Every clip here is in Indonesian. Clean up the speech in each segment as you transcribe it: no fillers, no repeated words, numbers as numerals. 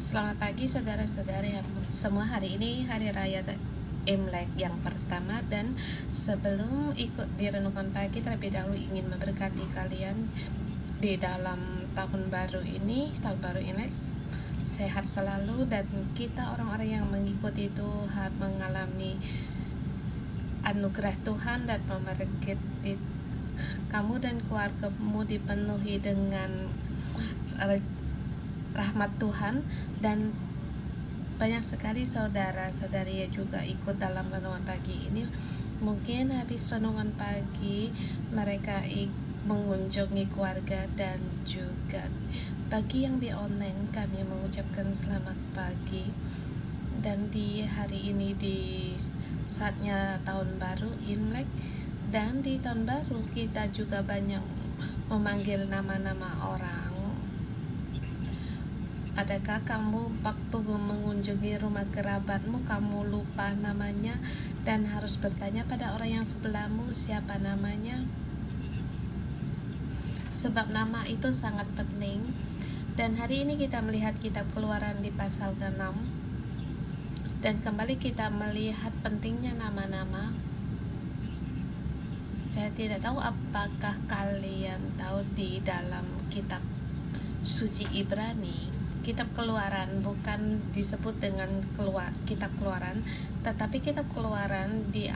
Selamat pagi saudara-saudari semua. Hari ini hari raya Imlek yang pertama, dan sebelum ikut di renungan pagi terlebih dahulu ingin memberkati kalian di dalam tahun baru ini, tahun baru Imlek, sehat selalu, dan kita orang-orang yang mengikuti Tuhan mengalami anugerah Tuhan dan memberkati kamu dan keluargamu dipenuhi dengan rahmat Tuhan. Dan banyak sekali saudara-saudari yang juga ikut dalam renungan pagi ini. Mungkin habis renungan pagi mereka mengunjungi keluarga, dan juga bagi yang di online kami mengucapkan selamat pagi. Dan di hari ini di saatnya tahun baru Imlek, dan di tahun baru kita juga banyak memanggil nama-nama orang. Adakah kamu waktu mengunjungi rumah kerabatmu kamu lupa namanya dan harus bertanya pada orang yang sebelahmu siapa namanya? Sebab nama itu sangat penting. Dan hari ini kita melihat kitab Keluaran di pasal ke-6, dan kembali kita melihat pentingnya nama-nama. Saya tidak tahu apakah kalian tahu di dalam kitab suci Ibrani, kitab Keluaran bukan disebut dengan kitab Keluaran, tetapi kitab Keluaran di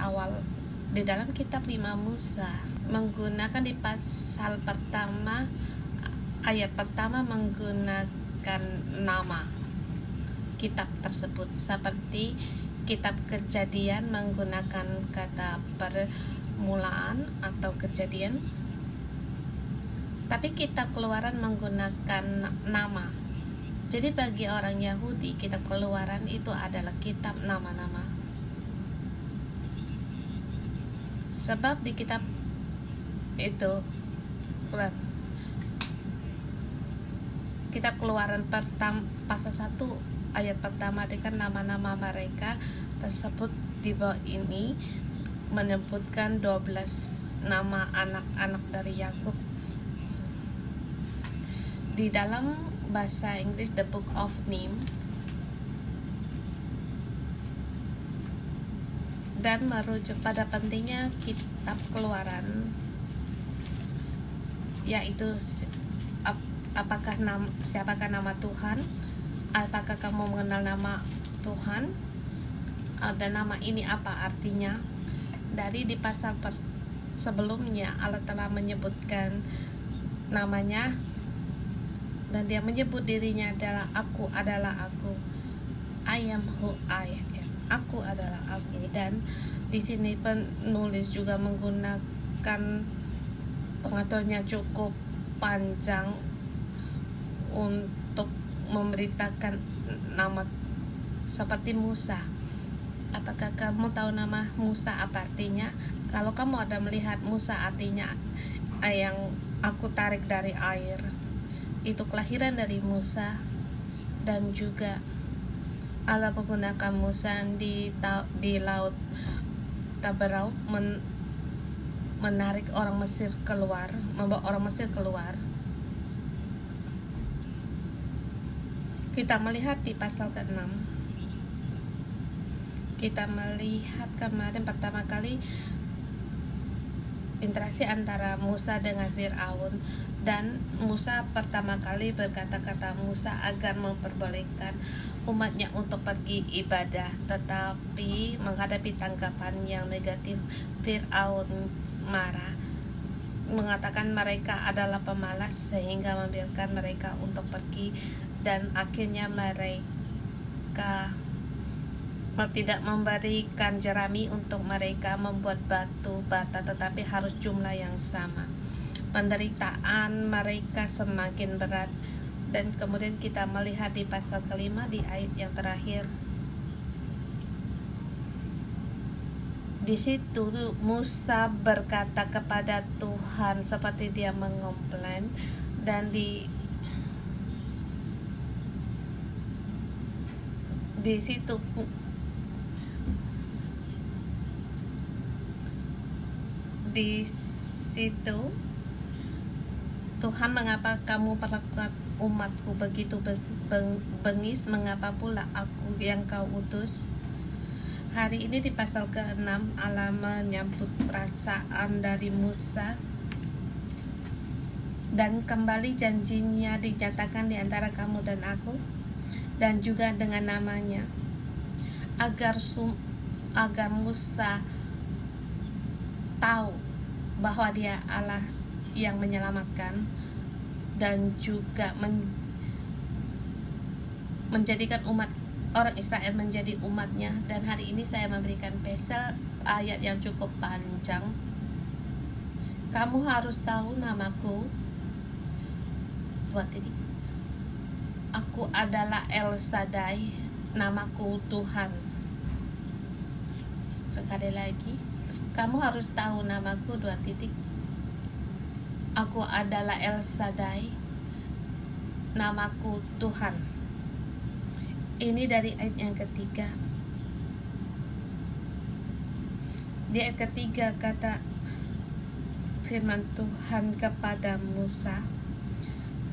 dalam kitab 5 Musa menggunakan di pasal pertama, ayat pertama menggunakan nama kitab tersebut, seperti kitab Kejadian menggunakan kata permulaan atau kejadian, tapi kitab Keluaran menggunakan nama. Jadi bagi orang Yahudi, kitab Keluaran itu adalah kitab nama-nama. Sebab di kitab itu, kitab Keluaran pasal 1 ayat pertama, dengan nama-nama mereka tersebut di bawah ini menyebutkan 12 nama anak-anak dari Yakub. Di dalam bahasa Inggris The Book of Name, dan merujuk pada pentingnya kitab Keluaran, yaitu siapakah nama Tuhan, apakah kamu mengenal nama Tuhan, dan nama ini apa artinya. Dari di pasal sebelumnya Allah telah menyebutkan namanya, dan dia menyebut dirinya adalah aku adalah aku, I am who I am, aku adalah aku. Dan di sini penulis juga menggunakan pengaturnya cukup panjang untuk memberitakan nama, seperti Musa. Apakah kamu tahu nama Musa apa artinya? Kalau kamu ada melihat Musa artinya yang aku tarik dari air, itu kelahiran dari Musa. Dan juga Allah menggunakan Musa di laut Taberau menarik orang Mesir keluar, membawa orang Mesir keluar. Kita melihat di pasal ke-6, kita melihat kemarin pertama kali interaksi antara Musa dengan Firaun, dan Musa pertama kali berkata-kata Musa agar memperbolehkan umatnya untuk pergi ibadah, tetapi menghadapi tanggapan yang negatif, Firaun marah, mengatakan mereka adalah pemalas sehingga membiarkan mereka untuk pergi, dan akhirnya mereka tidak memberikan jerami untuk mereka membuat batu bata, tetapi harus jumlah yang sama. Penderitaan mereka semakin berat. Dan kemudian kita melihat di pasal ke-5 di ayat yang terakhir, di situ Musa berkata kepada Tuhan seperti dia mengomplain, dan di situ Tuhan, mengapa kamu perlakukan umatku begitu bengis, mengapa pula aku yang kau utus? Hari ini di pasal ke-6 Allah menyambut perasaan dari Musa, dan kembali janjinya dinyatakan di antara kamu dan aku, dan juga dengan namanya, agar Musa tahu bahwa dia Allah yang menyelamatkan, dan juga menjadikan orang Israel menjadi umatnya. Dan hari ini saya memberikan pasal ayat yang cukup panjang. Kamu harus tahu namaku. Aku adalah El Shaddai, namaku Tuhan. Sekali lagi, kamu harus tahu namaku. Aku adalah El Shaddai, namaku Tuhan. Ini dari ayat yang ketiga. Di ayat ketiga kata firman Tuhan kepada Musa,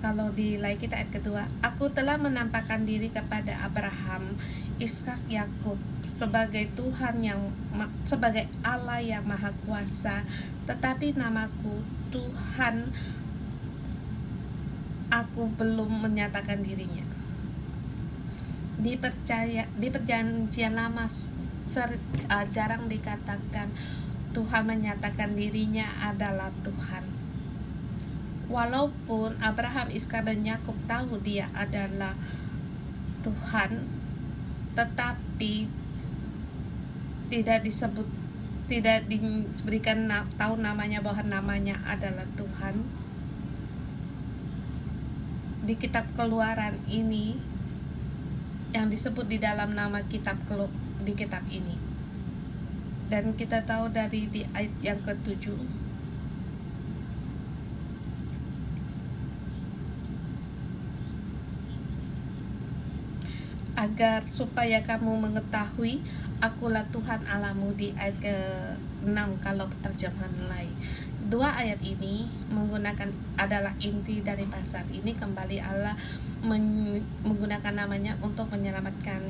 kalau di kita ayat kedua, aku telah menampakkan diri kepada Abraham, Ishak, Yakub sebagai Tuhan sebagai Allah yang Maha Kuasa, tetapi namaku Tuhan aku belum menyatakan dirinya. Di perjanjian lama jarang dikatakan Tuhan menyatakan dirinya adalah Tuhan. Walaupun Abraham, Ishak, dan Yakub tahu dia adalah Tuhan, tetapi tidak diberikan tahu namanya, bahwa namanya adalah Tuhan. Di kitab Keluaran ini yang disebut di dalam nama di kitab ini. Dan kita tahu dari di ayat yang ke-7, agar supaya kamu mengetahui akulah Tuhan Allahmu, di ayat ke-6 kalau terjemahan lain. Dua ayat ini adalah inti dari pasal ini. Kembali Allah menggunakan namanya untuk menyelamatkan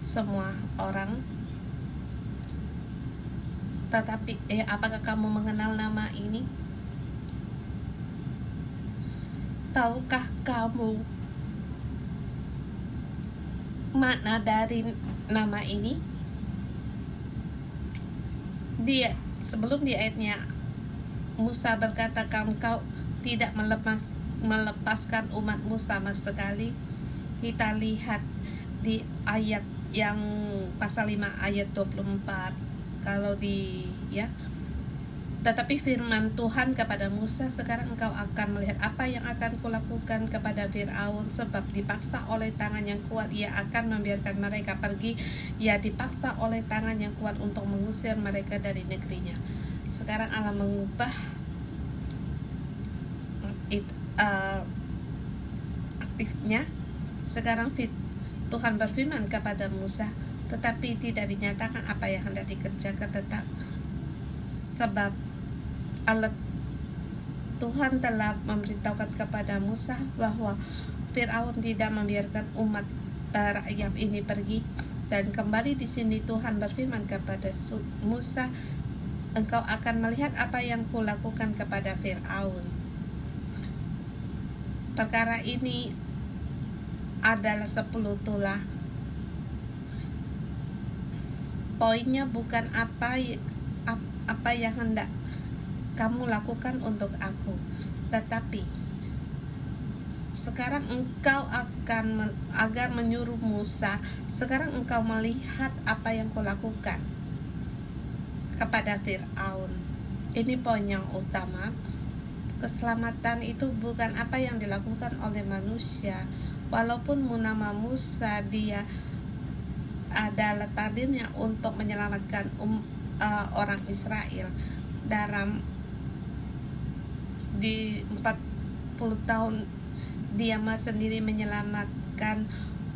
semua orang. Tetapi apakah kamu mengenal nama ini? Tahukah kamu makna dari nama ini? Sebelum di ayatnya Musa berkata, kau tidak melepaskan umatmu sama sekali. Kita lihat di ayat yang pasal 5 ayat 24. Tetapi firman Tuhan kepada Musa, sekarang engkau akan melihat apa yang akan kulakukan kepada Firaun, sebab dipaksa oleh tangan yang kuat ia akan membiarkan mereka pergi. Ia dipaksa oleh tangan yang kuat untuk mengusir mereka dari negerinya. Sekarang Allah mengubah aktifnya. Sekarang Tuhan berfirman kepada Musa, tetapi tidak dinyatakan apa yang hendak dikerjakan, sebab Tuhan telah memberitahukan kepada Musa bahwa Firaun tidak membiarkan umat rakyat ini pergi. Dan kembali di sini Tuhan berfirman kepada Musa, engkau akan melihat apa yang kulakukan kepada Firaun. Perkara ini adalah 10 tulah. Poinnya bukan apa yang hendak kamu lakukan untuk aku, tetapi sekarang engkau agar menyuruh Musa, sekarang engkau melihat apa yang kulakukan kepada Firaun. Ini poin yang utama. Keselamatan itu bukan apa yang dilakukan oleh manusia. Walaupun nama Musa dia adalah takdirnya untuk menyelamatkan orang Israel. Di 40 tahun dia sendiri menyelamatkan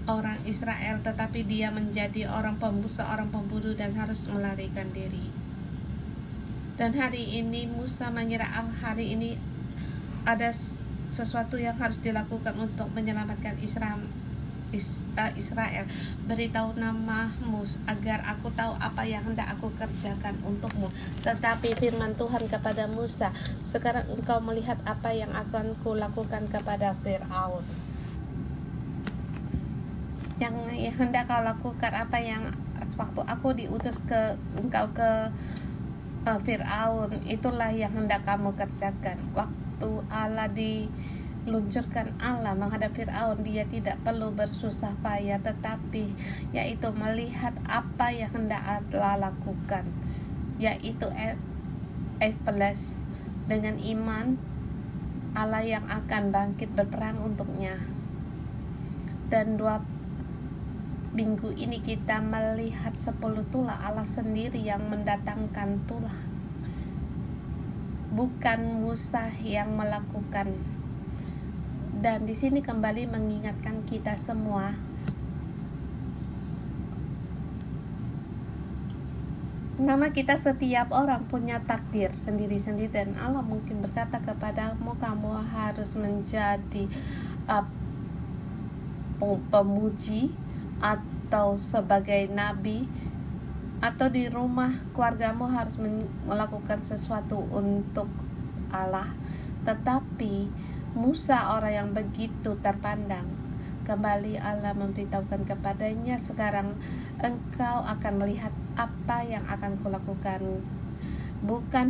orang Israel, tetapi dia menjadi seorang pembunuh dan harus melarikan diri. Dan hari ini Musa mengira hari ini ada sesuatu yang harus dilakukan untuk menyelamatkan Israel, beritahu namamu agar aku tahu apa yang hendak aku kerjakan untukmu. Tetapi firman Tuhan kepada Musa, sekarang engkau melihat apa yang akan kulakukan kepada Firaun. Yang hendak kau lakukan, apa yang waktu aku diutus ke engkau ke Firaun, itulah yang hendak kamu kerjakan. Waktu Allah diluncurkan Allah menghadap Firaun, dia tidak perlu bersusah payah, tetapi yaitu melihat apa yang hendak Allah lakukan, yaitu dengan iman Allah yang akan bangkit berperang untuknya. Dan 2 minggu ini kita melihat 10 tulah Allah sendiri yang mendatangkan tulah, bukan Musa yang melakukan. Dan di sini kembali mengingatkan kita semua, nama kita setiap orang punya takdir sendiri-sendiri, dan Allah mungkin berkata kepadamu, kamu harus menjadi pemuji atau sebagai nabi, atau di rumah keluargamu harus melakukan sesuatu untuk Allah. Tetapi Musa orang yang begitu terpandang, kembali Allah memberitahukan kepadanya, sekarang engkau akan melihat apa yang akan kulakukan. Bukan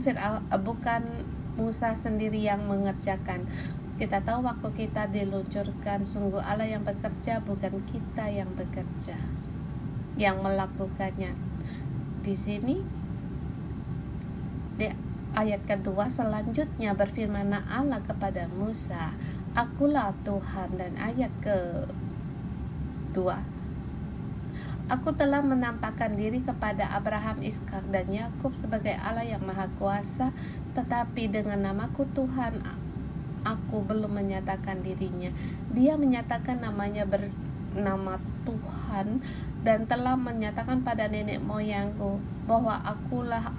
Musa sendiri yang mengerjakan. Kita tahu waktu kita diluncurkan, sungguh Allah yang bekerja, bukan kita yang bekerja, yang melakukannya. Di sini di ayat kedua selanjutnya berfirman Allah kepada Musa, akulah Tuhan. Dan ayat kedua, aku telah menampakkan diri kepada Abraham, Ishak, dan Yakub sebagai Allah yang Maha Kuasa, tetapi dengan namaku Tuhan aku belum menyatakan dirinya. Dia menyatakan namanya bernama Tuhan dan telah menyatakan pada nenek moyangku bahwa akulah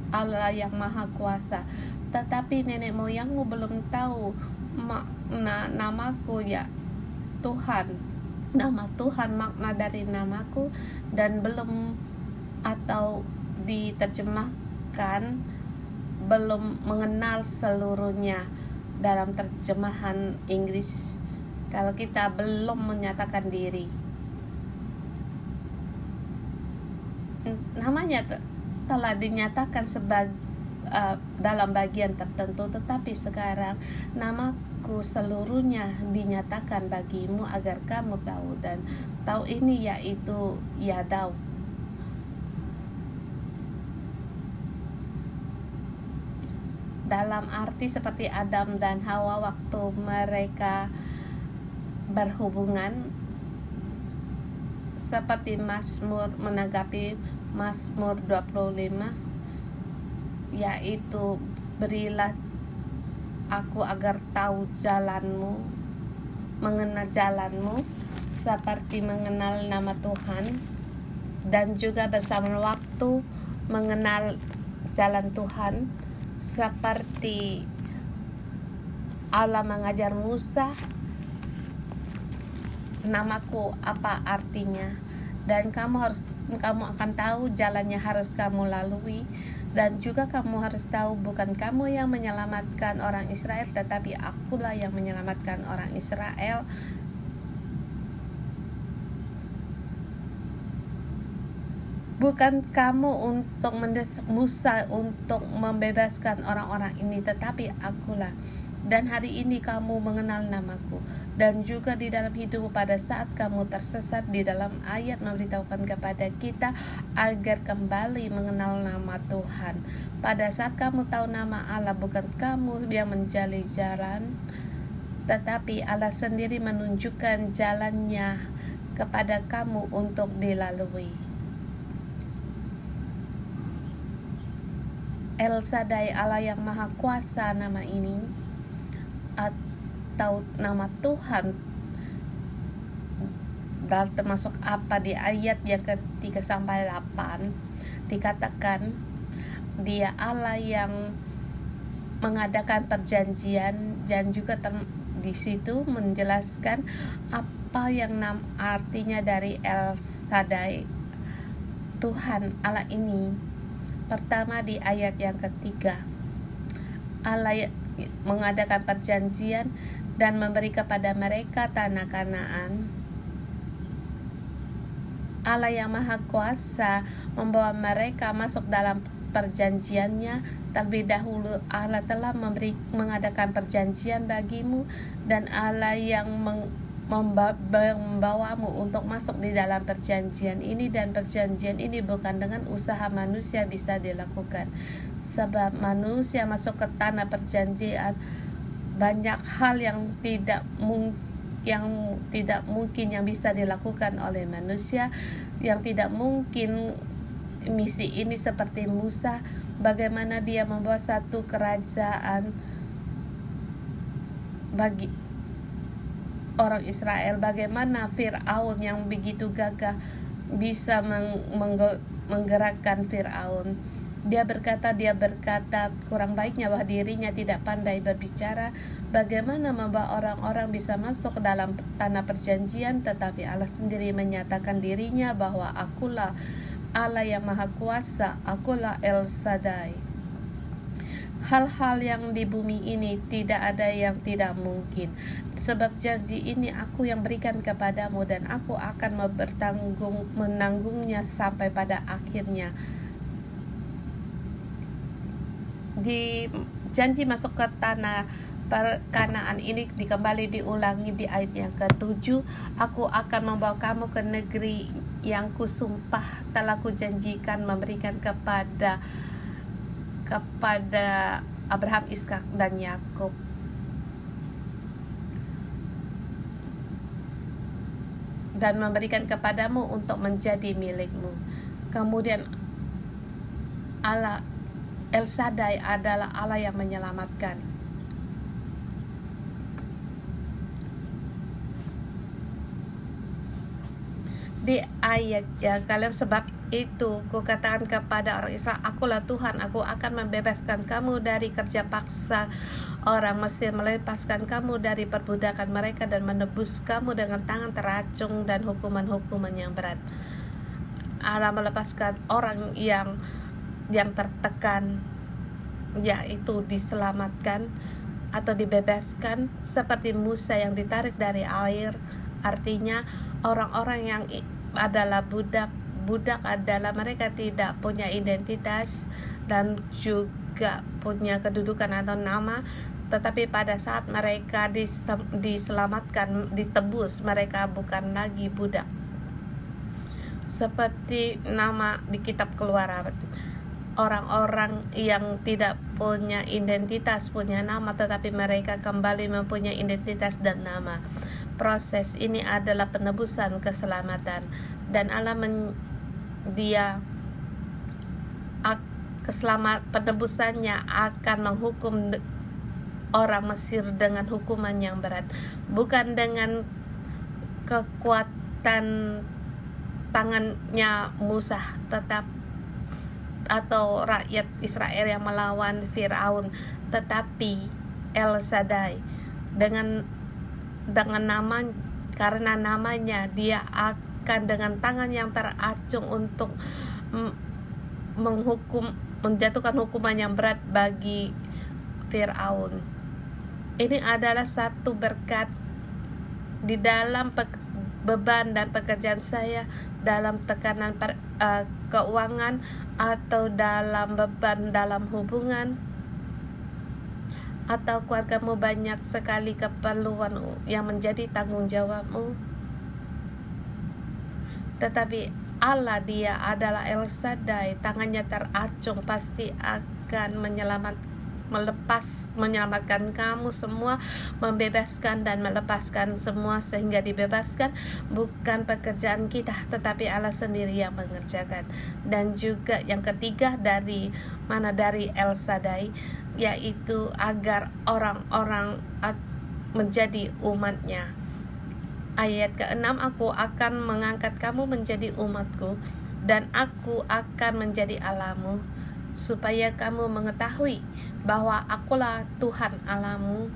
Allah yang Maha Kuasa. Tetapi nenek moyangmu belum tahu makna namaku, ya Tuhan, nama Tuhan, makna dari namaku, dan belum atau diterjemahkan belum mengenal seluruhnya. Dalam terjemahan Inggris, kalau kita belum menyatakan diri, namanya telah dinyatakan dalam bagian tertentu, tetapi sekarang namaku seluruhnya dinyatakan bagimu agar kamu tahu. Dan tahu ini yaitu Yadaw, dalam arti seperti Adam dan Hawa waktu mereka berhubungan, seperti Mazmur menanggapi Mazmur 25, yaitu berilah aku agar tahu jalanmu, mengenal jalanmu seperti mengenal nama Tuhan, dan juga bersama waktu mengenal jalan Tuhan, seperti Allah mengajar Musa namaku apa artinya, dan kamu akan tahu jalannya harus kamu lalui. Dan juga kamu harus tahu bukan kamu yang menyelamatkan orang Israel, tetapi akulah yang menyelamatkan orang Israel. Bukan kamu untuk mendesak Musa untuk membebaskan orang-orang ini, tetapi akulah. Dan hari ini kamu mengenal namaku. Dan juga di dalam hidup pada saat kamu tersesat, di dalam ayat memberitahukan kepada kita agar kembali mengenal nama Tuhan. Pada saat kamu tahu nama Allah, bukan kamu yang menjali jalan, tetapi Allah sendiri menunjukkan jalannya kepada kamu untuk dilalui. El Shaddai, Allah yang Maha Kuasa, nama ini atau nama Tuhan, dan termasuk apa di ayat yang ke-3 sampai 8 dikatakan dia Allah yang mengadakan perjanjian, dan juga di situ menjelaskan Apa yang artinya dari El Shaddai, Tuhan Allah ini? Pertama, di ayat yang ketiga, Allah mengadakan perjanjian dan memberi kepada mereka tanah Kanaan. Allah yang Maha Kuasa membawa mereka masuk dalam perjanjiannya. Terlebih dahulu Allah telah mengadakan perjanjian bagimu, dan Allah yang membawamu untuk masuk di dalam perjanjian ini, dan perjanjian ini bukan dengan usaha manusia bisa dilakukan. Sebab manusia masuk ke tanah perjanjian, banyak hal yang tidak mungkin yang bisa dilakukan oleh manusia, yang tidak mungkin. Misi ini seperti Musa, bagaimana dia membawa satu kerajaan bagi orang Israel, bagaimana Fir'aun yang begitu gagah bisa menggerakkan Fir'aun. Dia berkata kurang baiknya bahwa dirinya tidak pandai berbicara. Bagaimana membawa orang-orang bisa masuk ke dalam tanah perjanjian, tetapi Allah sendiri menyatakan dirinya bahwa akulah Allah yang Maha Kuasa, akulah El Shaddai. Hal-hal yang di bumi ini tidak ada yang tidak mungkin. Sebab janji ini aku yang berikan kepadamu, dan aku akan menanggungnya sampai pada akhirnya. Di janji masuk ke tanah Kanaan ini kembali diulangi di ayat yang ke-7. Aku akan membawa kamu ke negeri yang kusumpah telah kujanjikan memberikan kepada Abraham, Ishak, dan Yakub. Dan memberikan kepadamu untuk menjadi milikmu. Kemudian Allah El Shaddai adalah Allah yang menyelamatkan. Di ayat yang kalian, sebab itu kukatakan kepada orang Israel, akulah Tuhan, aku akan membebaskan kamu dari kerja paksa orang Mesir, melepaskan kamu dari perbudakan mereka, dan menebus kamu dengan tangan teracung dan hukuman-hukuman yang berat. Allah melepaskan orang yang tertekan, yaitu diselamatkan atau dibebaskan, seperti Musa yang ditarik dari air. Artinya orang-orang yang adalah budak adalah mereka tidak punya identitas dan juga punya kedudukan atau nama, tetapi pada saat mereka diselamatkan, ditebus, mereka bukan lagi budak. Seperti nama di kitab Keluaran, orang-orang yang tidak punya identitas, punya nama, tetapi mereka kembali mempunyai identitas dan nama. Proses ini adalah penebusan keselamatan, dan Allah penebusannya akan menghukum orang Mesir dengan hukuman yang berat, bukan dengan kekuatan tangannya Musa atau rakyat Israel yang melawan Fir'aun, tetapi El Shaddai dengan nama, karena namanya dia akan dengan tangan yang teracung untuk menjatuhkan hukuman yang berat bagi Fir'aun. Ini adalah satu berkat di dalam beban dan pekerjaan saya, dalam tekanan keuangan, atau dalam beban dalam hubungan, atau keluargamu banyak sekali keperluan yang menjadi tanggung jawabmu. Tetapi Allah, dia adalah El Shaddai, tangannya teracung, pasti akan menyelamatkan kamu semua, membebaskan dan melepaskan semua, sehingga dibebaskan bukan pekerjaan kita, tetapi Allah sendiri yang mengerjakan. Dan juga yang ketiga dari El Shaddai, yaitu agar orang-orang menjadi umatnya. Ayat ke-6, aku akan mengangkat kamu menjadi umatku, dan aku akan menjadi Allahmu, supaya kamu mengetahui bahwa akulah Tuhan Allahmu.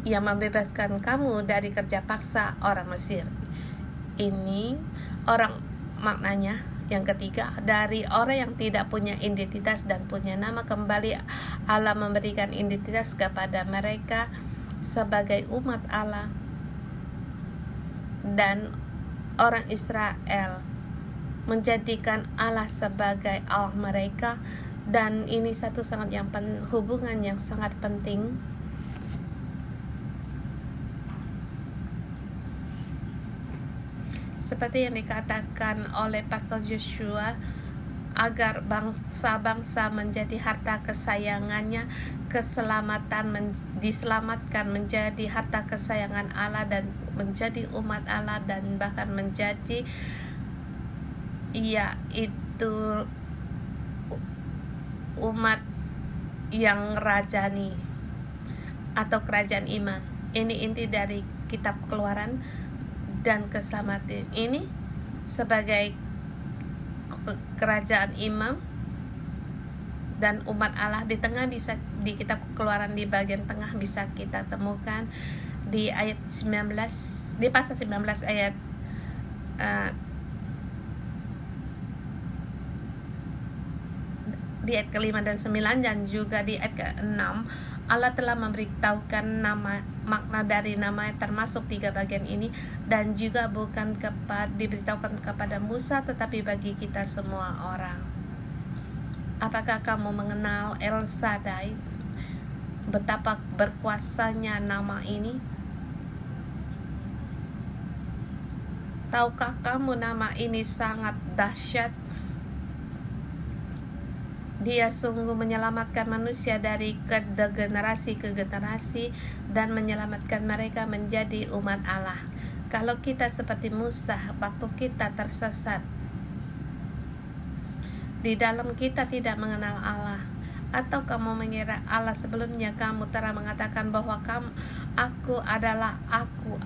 yang membebaskan kamu dari kerja paksa orang Mesir. Ini orang maknanya yang ketiga, dari orang yang tidak punya identitas dan punya nama, kembali Allah memberikan identitas kepada mereka sebagai umat Allah. Dan orang Israel menjadikan Allah sebagai Allah mereka, dan ini satu sangat yang hubungan yang sangat penting. Seperti yang dikatakan oleh Pastor Joshua, agar bangsa-bangsa menjadi harta kesayangannya, diselamatkan menjadi harta kesayangan Allah dan menjadi umat Allah, dan bahkan menjadi yaitu umat yang rajani atau kerajaan iman. Ini inti dari kitab Keluaran. Dan keselamatan ini sebagai kerajaan imam dan umat Allah di tengah, bisa di kitab Keluaran di bagian tengah bisa kita temukan di ayat 19, di pasal 19 ayat di ayat ke-5 dan 9, dan juga di ayat ke-6 Allah telah memberitahukan makna dari nama, termasuk 3 bagian ini, dan juga bukan diberitahukan kepada Musa, tetapi bagi kita semua orang. Apakah kamu mengenal El Shaddai? Betapa berkuasanya nama ini? Tahukah kamu nama ini sangat dahsyat? Dia sungguh menyelamatkan manusia dari generasi ke generasi dan menyelamatkan mereka menjadi umat Allah. Kalau kita seperti Musa, waktu kita tersesat, di dalam kita tidak mengenal Allah, atau kamu mengira Allah sebelumnya kamu telah mengatakan bahwa aku adalah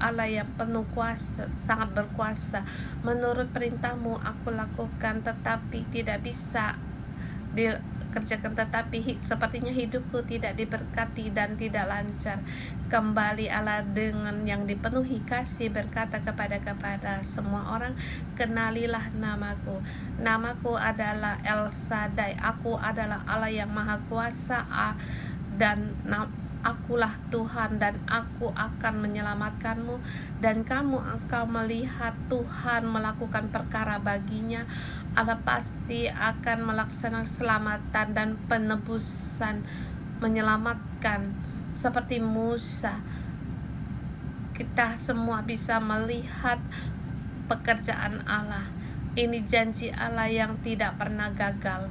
Allah yang penuh kuasa, sangat berkuasa. Menurut perintahmu aku lakukan, tetapi tidak bisa dikerjakan, tetapi sepertinya hidupku tidak diberkati dan tidak lancar. Kembali Allah dengan yang dipenuhi kasih berkata kepada semua orang, kenalilah namaku. Namaku adalah El Shaddai. Aku adalah Allah yang maha kuasa, dan akulah Tuhan, dan aku akan menyelamatkanmu, dan kamu akan melihat Tuhan melakukan perkara baginya. Allah pasti akan melaksanakan keselamatan dan penebusan, menyelamatkan seperti Musa. Kita semua bisa melihat pekerjaan Allah. Ini janji Allah yang tidak pernah gagal.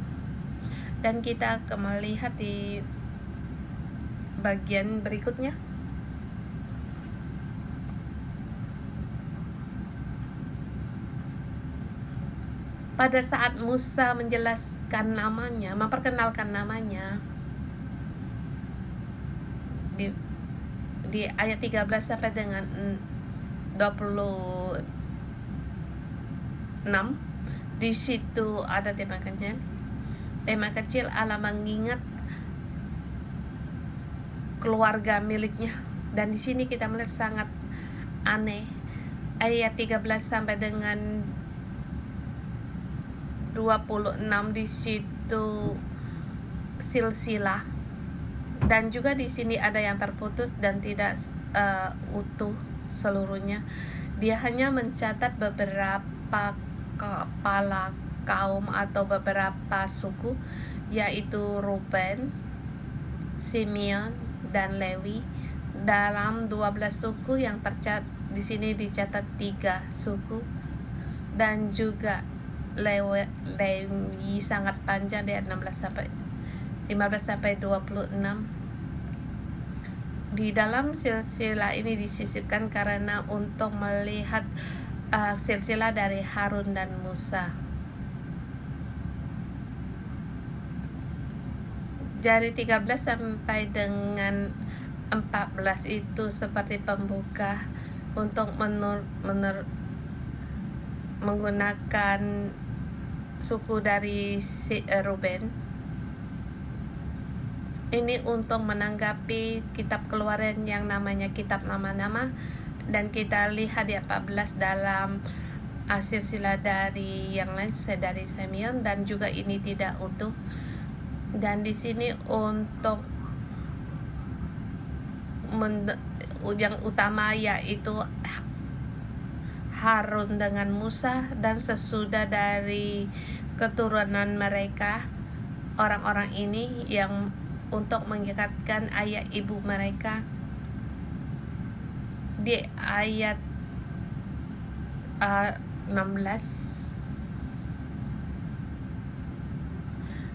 Dan kita akan melihat di bagian berikutnya. Pada saat Musa menjelaskan namanya, memperkenalkan namanya, di ayat 13 sampai dengan 26, di situ ada tema kecil Allah mengingat keluarga miliknya, dan di sini kita melihat sangat aneh. Ayat 13 sampai dengan 26 di situ silsilah, dan juga di sini ada yang terputus dan tidak utuh seluruhnya. Dia hanya mencatat beberapa kepala kaum atau beberapa suku, yaitu Ruben, Simeon, dan Lewi. Dalam 12 suku yang tercatat di sini dicatat 3 suku, dan juga Lewi sangat panjang di 15 sampai 26. Di dalam silsilah ini disisipkan karena untuk melihat silsilah dari Harun dan Musa. Dari 13 sampai dengan 14 itu seperti pembuka untuk menggunakan suku dari Ruben. Ini untuk menanggapi kitab Keluaran yang namanya kitab nama-nama, dan kita lihat di 14 dalam silsilah dari yang lain, dari Simeon, dan juga ini tidak utuh. Dan di sini untuk yang utama yaitu Harun dengan Musa, dan sesudah dari keturunan mereka orang-orang ini yang untuk mengikatkan ayah ibu mereka. Di ayat 16,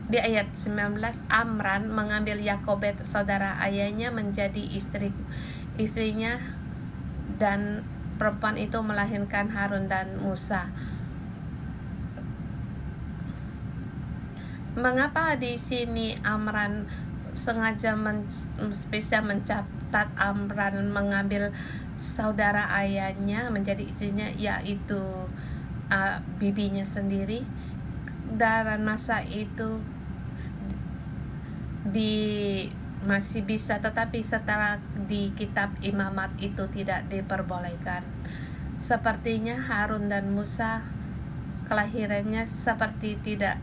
di ayat 19, Amram mengambil Yakobet saudara ayahnya menjadi istrinya, dan perempuan itu melahirkan Harun dan Musa. Mengapa di sini Amram sengaja spesial mencatat Amram mengambil saudara ayahnya menjadi istrinya, yaitu bibinya sendiri? Dalam masa itu masih bisa, tetapi setelah di kitab Imamat itu tidak diperbolehkan. Sepertinya Harun dan Musa kelahirannya tidak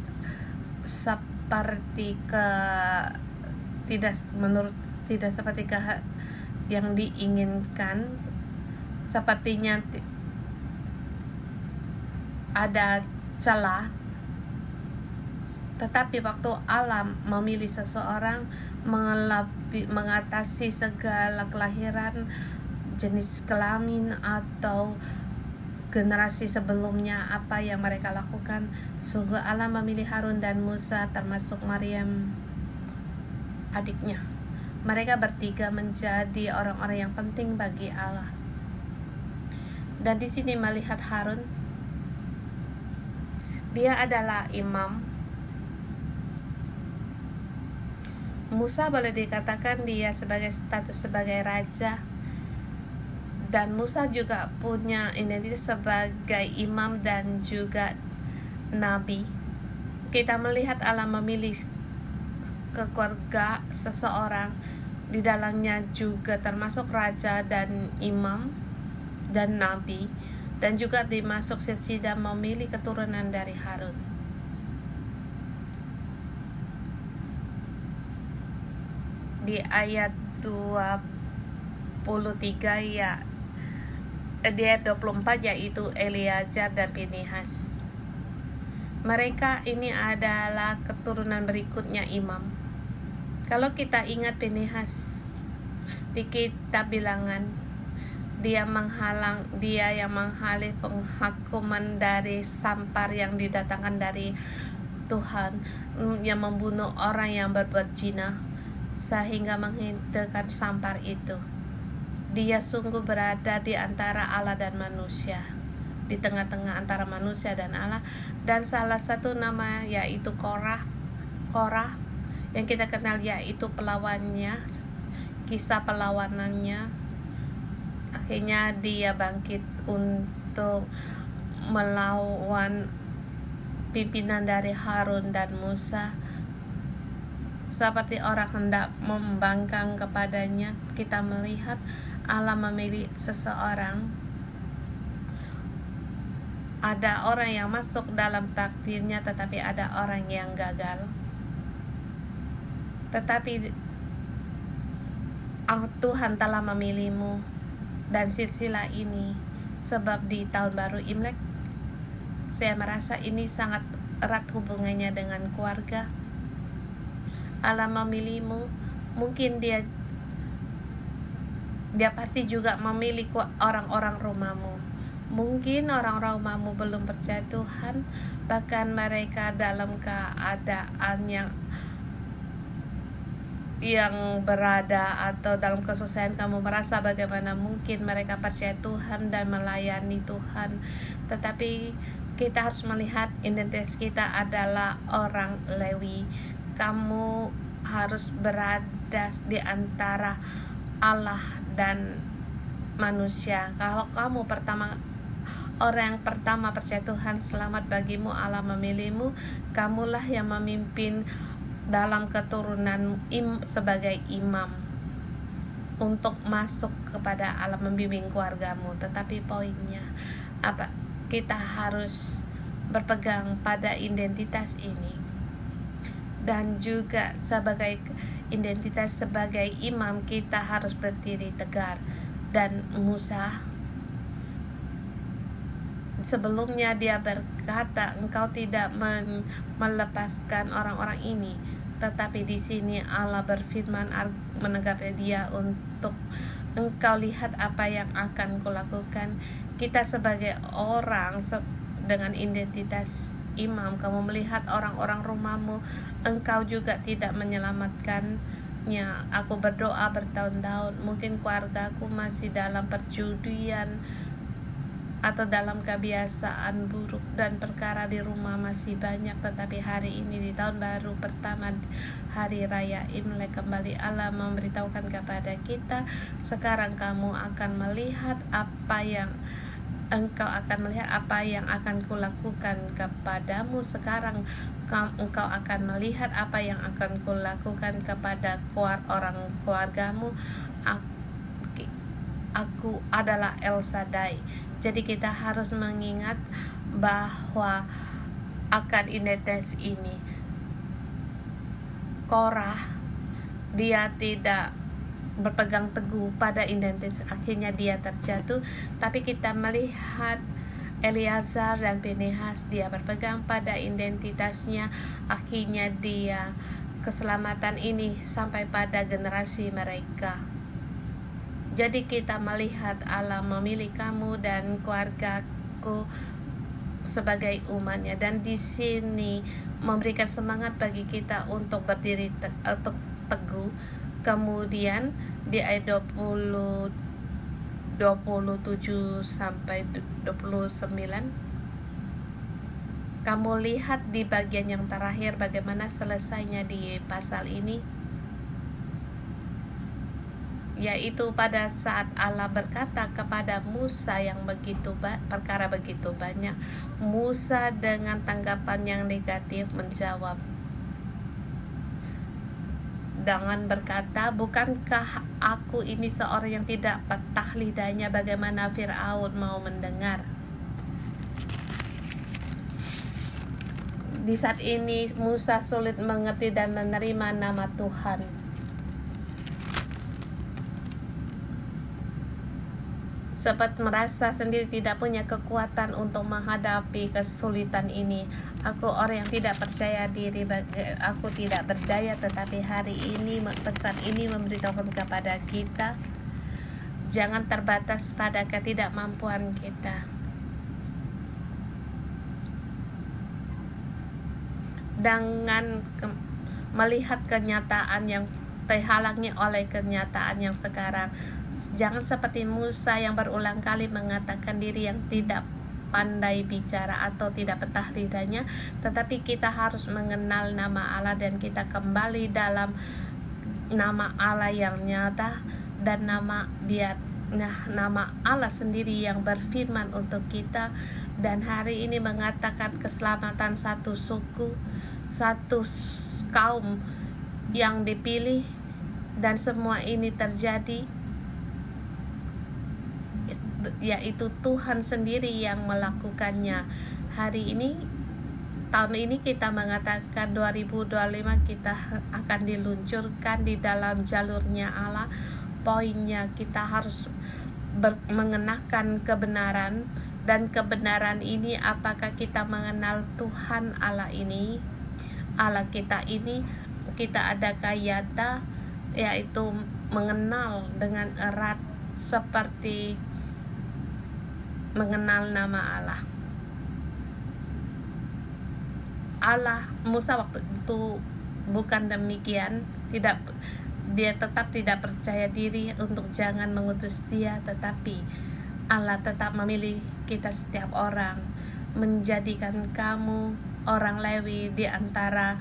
seperti yang diinginkan. Sepertinya ada celah. Tetapi waktu Allah memilih seseorang mengatasi segala kelahiran, jenis kelamin atau generasi sebelumnya, apa yang mereka lakukan, sungguh Allah memilih Harun dan Musa termasuk Maryam adiknya. Mereka bertiga menjadi orang-orang yang penting bagi Allah. Dan di sini melihat Harun, dia adalah imam. Musa boleh dikatakan dia sebagai status sebagai raja, dan Musa juga punya identitas sebagai imam dan juga nabi. Kita melihat Allah memilih keluarga seseorang, di dalamnya juga termasuk raja dan imam dan nabi, dan juga dimasuk sisi dan memilih keturunan dari Harun. Di ayat 23 di ayat 24 yaitu Eleazar dan Pinihas. Mereka ini adalah keturunan berikutnya imam. Kalau kita ingat Pinihas di kitab Bilangan, dia yang menghalang penghakuman dari sampar yang didatangkan dari Tuhan, yang membunuh orang yang berbuat zina sehingga menghentikan sampar itu. Dia sungguh berada di antara Allah dan manusia, di tengah-tengah antara manusia dan Allah. Dan salah satu nama yaitu Korah yang kita kenal, yaitu pelawannya, kisah pelawanannya. Akhirnya dia bangkit untuk melawan pimpinan dari Harun dan Musa. Seperti orang hendak membangkang kepadanya, kita melihat Allah memilih seseorang. Ada orang yang masuk dalam takdirnya, tetapi ada orang yang gagal. Tetapi Tuhan telah memilihmu dan silsilah ini, sebab di tahun baru Imlek, saya merasa ini sangat erat hubungannya dengan keluarga. Allah memilihmu, mungkin dia pasti juga memilih orang-orang rumahmu. Mungkin orang-orang rumahmu belum percaya Tuhan, bahkan mereka dalam keadaan yang berada atau dalam kesusahan. Kamu merasa bagaimana mungkin mereka percaya Tuhan dan melayani Tuhan. Tetapi kita harus melihat identitas kita adalah orang Lewi. Kamu harus berada di antara Allah dan manusia. Kalau kamu orang yang pertama percaya Tuhan, selamat bagimu, Allah memilihmu. Kamulah yang memimpin dalam keturunan sebagai imam untuk masuk kepada Allah, membimbing keluargamu. Tetapi poinnya apa? Kita harus berpegang pada identitas ini, dan juga sebagai identitas sebagai imam kita harus berdiri tegar. Dan Musa sebelumnya dia berkata, engkau tidak melepaskan orang-orang ini, tetapi di sini Allah berfirman menanggapi dia untuk engkau lihat apa yang akan kulakukan. Kita sebagai orang dengan identitas imam, kamu melihat orang-orang rumahmu, engkau juga tidak menyelamatkannya. Aku berdoa bertahun-tahun, mungkin keluargaku masih dalam perjudian atau dalam kebiasaan buruk, dan perkara di rumah masih banyak. Tetapi hari ini di tahun baru pertama, hari raya Imlek, kembali Allah memberitahukan kepada kita, sekarang kamu akan melihat apa yang engkau akan melihat apa yang akan kulakukan kepadamu. Sekarang engkau akan melihat apa yang akan kulakukan kepada orang keluargamu. Aku adalah El Shaddai. Jadi kita harus mengingat bahwa akan identitas ini. Korah, dia tidak berpegang teguh pada identitas, akhirnya dia terjatuh. Tapi kita melihat Eleazar dan Pinehas, dia berpegang pada identitasnya, akhirnya dia keselamatan ini sampai pada generasi mereka. Jadi kita melihat Allah memilih kamu dan keluargaku sebagai umatnya, dan di sini memberikan semangat bagi kita untuk berdiri teguh. Kemudian di ayat 27 sampai 29, kamu lihat di bagian yang terakhir bagaimana selesainya di pasal ini, yaitu pada saat Allah berkata kepada Musa yang perkara begitu banyak, Musa dengan tanggapan yang negatif menjawab dengan berkata, bukankah aku ini seorang yang tidak patah lidahnya? Bagaimana Fir'aun mau mendengar? Di saat ini Musa sulit mengerti dan menerima nama Tuhan. Sempat merasa sendiri tidak punya kekuatan untuk menghadapi kesulitan ini. Aku orang yang tidak percaya diri, aku tidak berdaya. Tetapi hari ini pesan ini memberitahukan kepada kita, jangan terbatas pada ketidakmampuan kita. Dengan melihat kenyataan yang terhalangi oleh kenyataan yang sekarang, jangan seperti Musa yang berulang kali mengatakan diri yang tidak pandai bicara atau tidak petah lidahnya, tetapi kita harus mengenal nama Allah dan kita kembali dalam nama Allah yang nyata, dan nama Allah sendiri yang berfirman untuk kita. Dan hari ini mengatakan keselamatan satu suku, satu kaum yang dipilih, dan semua ini terjadi yaitu Tuhan sendiri yang melakukannya. Hari ini, tahun ini kita mengatakan 2025 kita akan diluncurkan di dalam jalurnya Allah. Poinnya kita harus mengenakan kebenaran, dan kebenaran ini apakah kita mengenal Tuhan Allah ini, Allah kita ini, kita ada kayata, yaitu mengenal dengan erat seperti mengenal nama Allah. Musa waktu itu bukan demikian, dia tetap tidak percaya diri untuk jangan mengutus dia, tetapi Allah tetap memilih kita setiap orang, menjadikan kamu orang Lewi di antara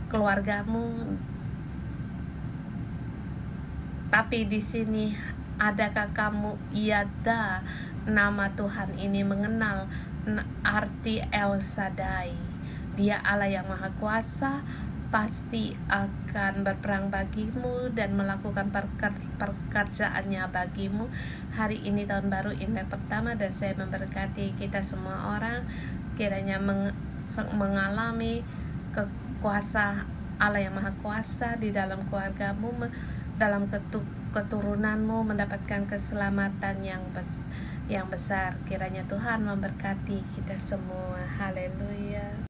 keluargamu. Tapi di sini adakah kamu nama Tuhan ini mengenal arti El Shaddai? Dia Allah yang maha kuasa, pasti akan berperang bagimu dan melakukan pekerjaannya bagimu. Hari ini tahun baru Imlek pertama, dan saya memberkati kita semua orang kiranya mengalami kuasa Allah yang Maha Kuasa di dalam keluargamu, dalam keturunanmu, mendapatkan keselamatan yang besar. Kiranya Tuhan memberkati kita semua. Haleluya.